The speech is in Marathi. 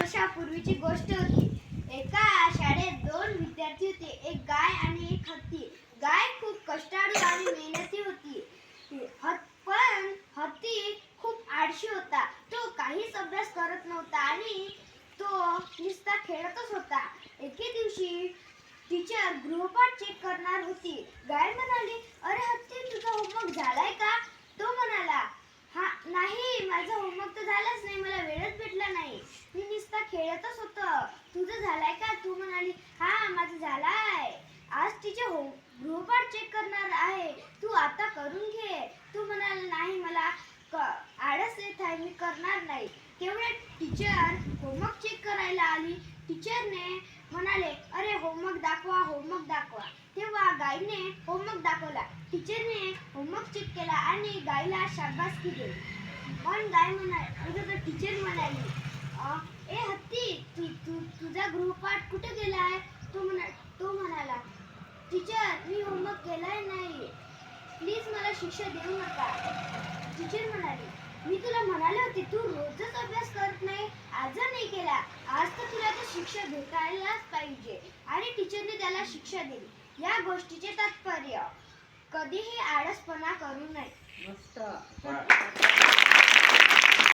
वर्षापूर्वीची गोष्ट होती. एका शाळेत दोन विद्यार्थी होते, एक गाय आणि एक हत्ती. गाय खूप कष्टाळू आणि मेहनती होती, पण हत्ती खूप आळशी होता. तो काहीच अभ्यास करत नव्हता आणि तो नुसता खेळतच होता. एके दिवशी टीचर गृहपाठ चेक करणार होती. गाय म्हणाली, "अरे हत्ती, तुझा होमवर्क झालाय का?" तो म्हणाला, "हा नाही, माझा होमवर्क तर झालाच नाही, मला वेळच भेटला नाही, मी नुसता खेळतच होतो. तुझं झालाय का?" तू म्हणाली, "हा, माझं झालाय. आज टीचर गृहपाठ चेक करणार आहे, तू आता करून घे." तू म्हणाला, "नाही, मला आळस येत आहे, मी करणार नाही." तेवढ्या टीचर होमवर्क चेक करायला आली. टीचरने म्हणाले, "अरे होमवर्क दाखवा, होमवर्क दाखवा." तेव्हा गायीने होमवर्क दाखवला. टीचरने होमवर्क चेक केला आणि गायीला शाबासकी दिली. पण टीचर म्हणाली, "ए हत्ती, तुझा गृहपाठ कुठे गेलाय?" तो म्हणाला, "टीचर, मी होमवर्क केलाय नाही, प्लीज मला शिक्षा देऊ नका." टीचर म्हणाली, "मी तुला म्हणाले होते, तू रोजच अभ्यास करत नाही, आज नाही केला, आज तर तुला तर शिक्षा भेटायलाच पाहिजे." आणि टीचरने त्याला शिक्षा दिली. या गोष्टीचे तात्पर्य, कधीही आळसपणा करू नये.